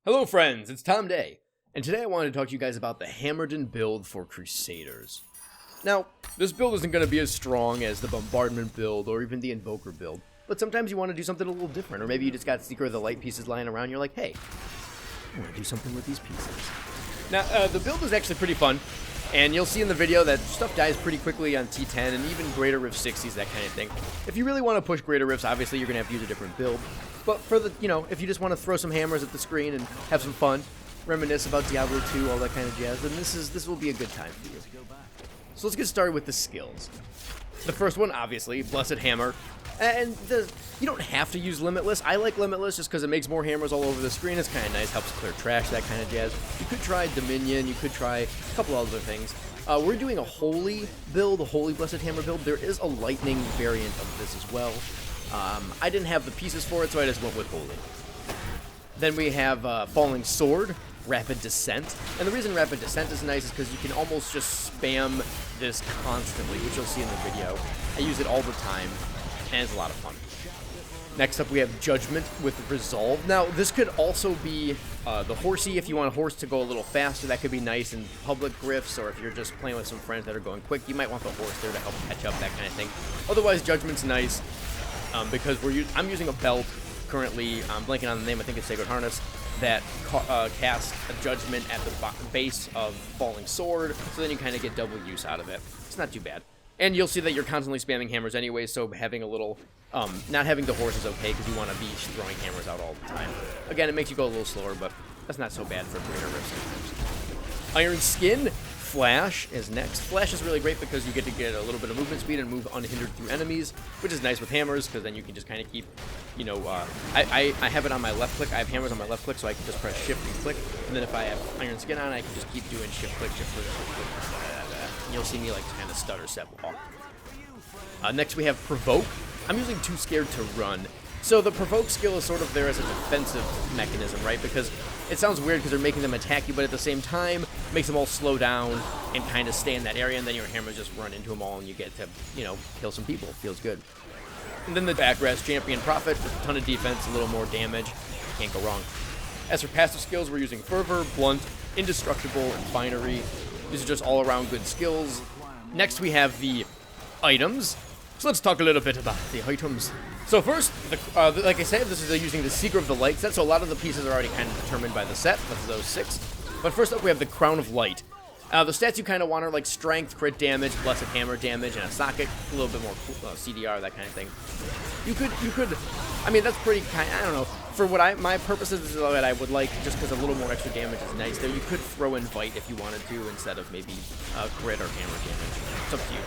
Hello friends, it's Tom Day, and today I wanted to talk to you guys about the Hammerdin build for Crusaders. Now, this build isn't going to be as strong as the Bombardment build or even the Invoker build, but sometimes you want to do something a little different, or maybe you just got Seeker of the Light pieces lying around and you're like, hey, I want to do something with these pieces. Now, the build is actually pretty fun, and you'll see in the video that stuff dies pretty quickly on T10 and even Greater Rift 60s, that kind of thing. If you really want to push Greater Rifts, obviously you're going to have to use a different build. But for the, if you just want to throw some hammers at the screen and have some fun, reminisce about Diablo 2, all that kind of jazz, then this will be a good time for you. So let's get started with the skills. The first one, obviously, Blessed Hammer. And you don't have to use Limitless. I like Limitless just because it makes more hammers all over the screen. It's kind of nice, helps clear trash, that kind of jazz. You could try Dominion, you could try a couple other things. We're doing a Holy build, a Holy Blessed Hammer build. There is a Lightning variant of this as well. I didn't have the pieces for it, so I just went with Holy. Then we have Falling Sword, Rapid Descent. And the reason Rapid Descent is nice is because you can almost just spam this constantly, which you'll see in the video. I use it all the time, and it's a lot of fun. Next up, we have Judgment with Resolve. Now, this could also be the Horsey. If you want a horse to go a little faster, that could be nice in public grifts, or if you're just playing with some friends that are going quick, you might want the horse there to help catch up, that kind of thing. Otherwise, Judgment's nice. Because I'm using a belt currently, I'm blanking on the name, I think it's Sacred Harness, that casts a Judgment at the base of Falling Sword, so then you kind of get double use out of it. It's not too bad. And you'll see that you're constantly spamming hammers anyway, so having a little, not having the horse is okay, because you want to be throwing hammers out all the time. Again, it makes you go a little slower, but that's not so bad for Greater Rift sometimes. Iron Skin. Flash is next. Flash is really great because you get to get a little bit of movement speed and move unhindered through enemies, which is nice with hammers because then you can just kind of keep, I have it on my left click. I have hammers on my left click, so I can just press shift and click. And then if I have Iron Skin on, I can just keep doing shift click, shift click, shift click. And you'll see me like kind of stutter step walk. Next we have Provoke. I'm using Too Scared to Run. So the Provoke skill is sort of there as a defensive mechanism, right? Because it sounds weird because they're making them attack you, but at the same time, makes them all slow down and kind of stay in that area, and then your hammers just run into them all, and you get to, kill some people. It feels good. And then the Backgrass Champion Prophet with a ton of defense, a little more damage. Can't go wrong. As for passive skills, we're using Fervor, Blunt, Indestructible, and Finery. These are just all-around good skills. Next, we have the items. So let's talk a little bit about the items. So first, like I said, this is using the Seeker of the Light set, so a lot of the pieces are already kind of determined by the set. That's those 6. But first up, we have the Crown of Light. The stats you kind of want are like Strength, Crit Damage, Blessed Hammer Damage, and a Socket, a little bit more CDR, that kind of thing. You could, I mean, that's pretty kind. I don't know. For what my purposes, this is what I would like, just because a little more extra damage is nice. There, you could throw in Bite if you wanted to, instead of maybe Crit or Hammer damage. It's up to you.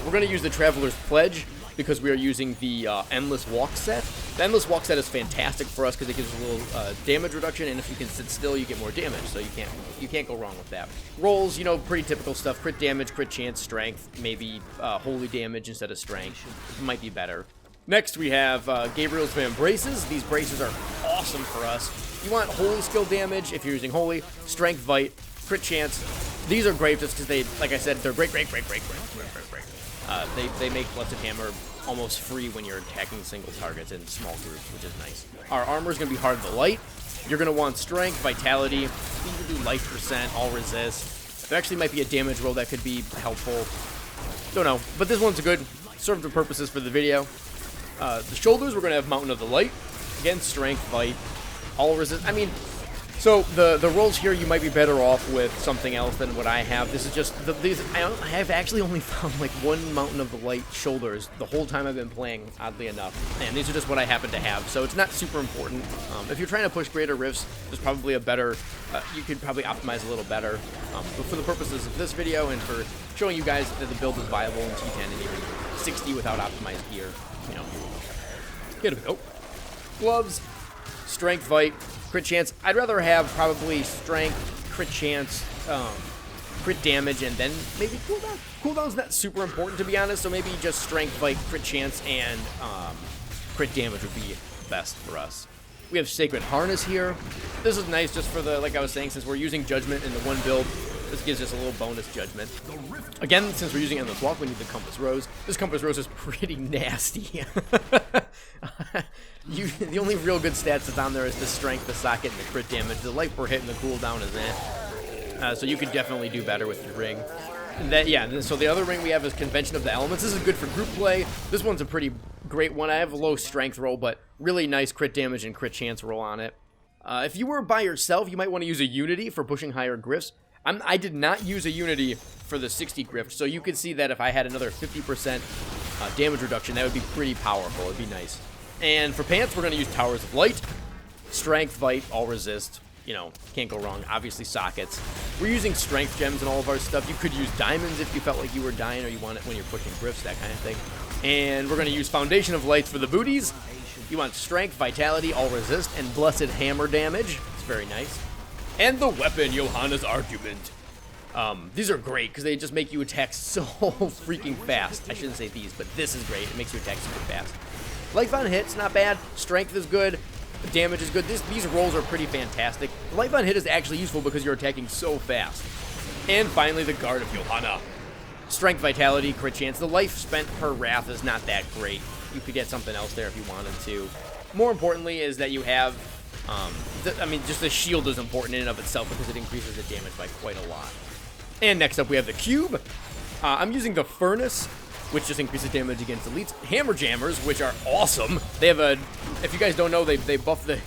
We're going to use the Traveler's Pledge, because we are using the Endless Walk set. The Endless Walk set is fantastic for us because it gives a little damage reduction, and if you can sit still, you get more damage, so you can't go wrong with that. Rolls, pretty typical stuff. Crit damage, crit chance, strength, maybe holy damage instead of strength. Might be better. Next, we have Gabriel's Van Braces. These braces are awesome for us. You want holy skill damage if you're using holy, strength, bite, crit chance. These are great just because they, like I said, they're great. They make Blessed Hammer almost free when you're attacking single targets in small groups, which is nice. Our armor is going to be Heart of the Light. You're going to want Strength, Vitality. You can do Life Percent, All Resist. There actually might be a damage roll that could be helpful. Don't know, but this one's good. Served the purposes for the video. The shoulders, we're going to have Mountain of the Light. Again, Strength, Bite, All Resist. I mean, so the rolls here, you might be better off with something else than what I have. This is just, I have actually only found like one Mountain of the Light shoulders the whole time I've been playing, oddly enough. And these are just what I happen to have, so it's not super important. If you're trying to push Greater Rifts, there's probably a better, you could probably optimize a little better. But for the purposes of this video and for showing you guys that the build is viable in T10 and even 60 without optimized gear, here we go. Gloves, Strength, Bite, Crit Chance. I'd rather have probably Strength, Crit Chance, Crit Damage, and then maybe Cooldown. Cooldown's not super important, to be honest, so maybe just Strength, Bite, Crit Chance, and Crit Damage would be best for us. We have Sacred Harness here. This is nice just for the, like I was saying, since we're using Judgment in the one build, This gives us a little bonus judgment. Again, since we're using Endless Walk, we need the Compass Rose. This Compass Rose is pretty nasty. The only real good stats that's on there is the strength, the socket, and the crit damage. The life per hit and the cooldown is in. So you could definitely do better with your ring. And that, yeah, so the other ring we have is Convention of the Elements. This is good for group play. This one's a pretty great one. I have a low strength roll, but really nice crit damage and crit chance roll on it. If you were by yourself, you might want to use a Unity for pushing higher grifts. I did not use a Unity for the 60 grift, so you could see that if I had another 50% damage reduction, that would be pretty powerful. It'd be nice. And for pants, we're going to use Towers of Light, Strength, Bite, All Resist. You know, can't go wrong. Obviously, sockets. We're using strength gems in all of our stuff. You could use diamonds if you felt like you were dying or you want it when you're pushing grifts, that kind of thing. And we're going to use Foundation of Lights for the booties. You want strength, vitality, all resist, and blessed hammer damage. It's very nice. And the weapon, Johanna's Argument. These are great because they just make you attack so freaking fast. I shouldn't say these, but this is great. It makes you attack super fast. Life on hit's not bad. Strength is good. Damage is good. These rolls are pretty fantastic. Life on hit is actually useful because you're attacking so fast. And finally, the Guard of Johanna. Strength, vitality, crit chance. The life spent per wrath is not that great. You could get something else there if you wanted to. More importantly is that you have, just the shield is important in and of itself because it increases the damage by quite a lot. And next up we have the Cube. I'm using the Furnace, which just increases damage against elites. Hammer Jammers, which are awesome. They have a, if you guys don't know, they buff the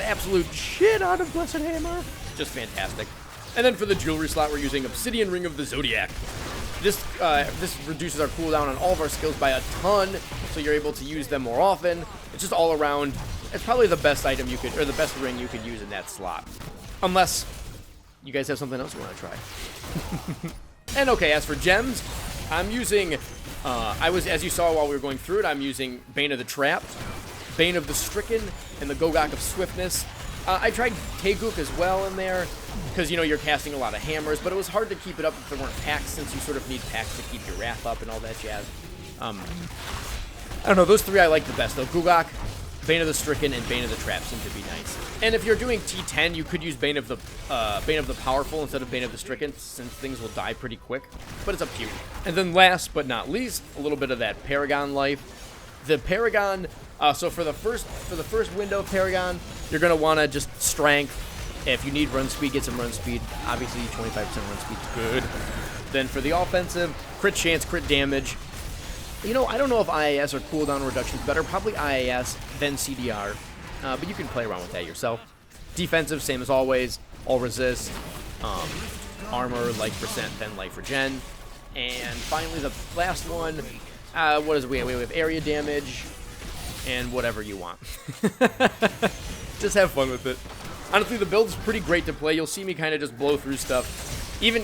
absolute shit out of Blessed Hammer. Just fantastic. And then for the jewelry slot, we're using Obsidian Ring of the Zodiac. This reduces our cooldown on all of our skills by a ton, so you're able to use them more often. It's just all around. It's probably the best item you could, or the best ring you could use in that slot. Unless you guys have something else you want to try. And okay, as for gems, I'm using, as you saw while we were going through it, I'm using Bane of the Trapped, Bane of the Stricken, and the Gogok of Swiftness. I tried Teguk as well in there, because, you know, you're casting a lot of hammers, but it was hard to keep it up if there weren't packs, since you sort of need packs to keep your wrath up and all that jazz. I don't know, those three I like the best, though. Gogok, Bane of the Stricken, and Bane of the Trap seem to be nice. And if you're doing T10, you could use Bane of the Powerful instead of Bane of the Stricken, since things will die pretty quick, but it's up to you. And then last but not least, a little bit of that Paragon life. The Paragon, so for the first window of Paragon, you're going to want to just strength. If you need run speed, get some run speed. Obviously, 25% run speed is good. Then for the offensive, crit chance, crit damage. You know, I don't know if IAS or cooldown reduction is better. Probably IAS, then CDR. But you can play around with that yourself. Defensive, same as always. All resist. Armor, life percent, then life regen. And finally, the last one. What is it? We have area damage. And whatever you want. Just have fun with it. Honestly, the build's pretty great to play. You'll see me kind of just blow through stuff. Even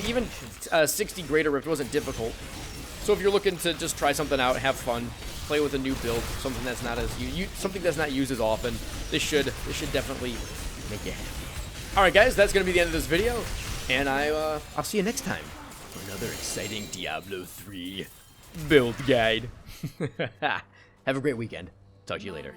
60 Greater Rift wasn't difficult. So if you're looking to just try something out, have fun, play with a new build, something that's not used as often, this should definitely make you happy. All right, guys, that's gonna be the end of this video, and I'll see you next time for another exciting Diablo 3 build guide. Have a great weekend. Talk to you later.